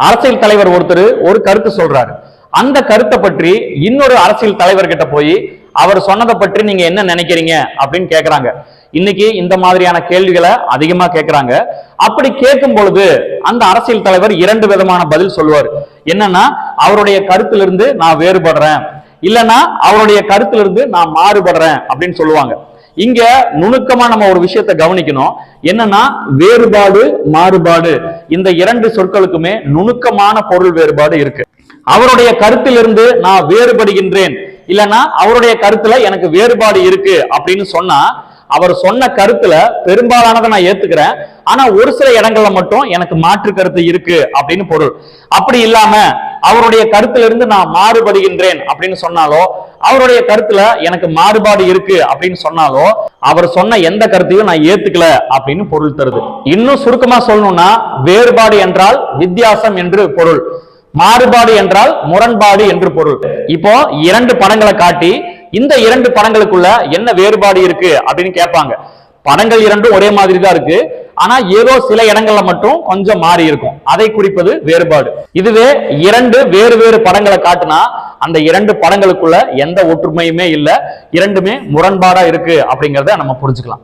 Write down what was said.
அரசியல் தலைவர் ஒருத்தர் ஒரு கருத்து சொல்றாரு. அந்த கருத்தை பற்றி இன்னொரு அரசியல் தலைவர்கிட்ட போய் அவர் சொன்னதை பற்றி நீங்க என்ன நினைக்கிறீங்க அப்படின்னு கேட்கிறாங்க. இன்னைக்கு இந்த மாதிரியான கேள்விகளை அதிகமா கேட்கிறாங்க. அப்படி கேட்கும் பொழுது அந்த அரசியல் தலைவர் இரண்டு விதமான பதில் சொல்லுவார். என்னன்னா, அவருடைய கருத்திலிருந்து நான் வேறுபடுறேன், இல்லைன்னா அவருடைய கருத்திலிருந்து நான் மாறுபடுறேன் அப்படின்னு சொல்லுவாங்க. இங்க நுணுக்கமா நம்ம ஒரு விஷயத்தை கவனிக்கணும். என்னன்னா, வேறுபாடு மாறுபாடு இந்த இரண்டு சொற்களுக்குமே நுணுக்கமான பொருள் வேறுபாடு இருக்கு. அவருடைய கருத்திலிருந்து நான் வேறுபடுகின்றேன், இல்லைன்னா அவருடைய கருத்துல எனக்கு வேறுபாடு இருக்கு அப்படின்னு சொன்னா, அவர் சொன்ன கருத்துல பெரும்பாலானதை நான் ஏத்துக்கிறேன், ஆனா ஒரு சில இடங்கள்ல மட்டும் எனக்கு மாற்று கருத்து இருக்கு அப்படின்னு பொருள். அப்படி இல்லாம அவருடைய கருத்திலிருந்து நான் மாறுபடுகின்றேன் அப்படின்னு சொன்னாலோ, அவருடைய கருத்துல எனக்கு மாறுபாடு இருக்கு அப்படின்னு சொன்னாலோ, அவர் சொன்ன எந்த கருத்தையும் நான் ஏத்துக்கல அப்படின்னு பொருள் தருது. இன்னும் சுருக்கமா சொல்லணும்னா, வேறுபாடு என்றால் வித்தியாசம் என்று பொருள், மாறுபாடு என்றால் முரண்பாடு என்று பொருள். இப்போ இரண்டு படங்களை காட்டி இந்த இரண்டு படங்களுக்குள்ள என்ன வேறுபாடு இருக்கு அப்படின்னு கேட்பாங்க. படங்கள் இரண்டும் ஒரே மாதிரி தான் இருக்கு, ஆனா ஏதோ சில இடங்கள்ல மட்டும் கொஞ்சம் மாறி இருக்கும், அதை குறிப்பது வேறுபாடு. இதுவே இரண்டு வேறு வேறு படங்களை காட்டினா அந்த இரண்டு படங்களுக்குள்ள எந்த ஒற்றுமையுமே இல்லை, இரண்டுமே முரண்பாடா இருக்கு அப்படிங்கிறத நம்ம புரிஞ்சுக்கலாம்.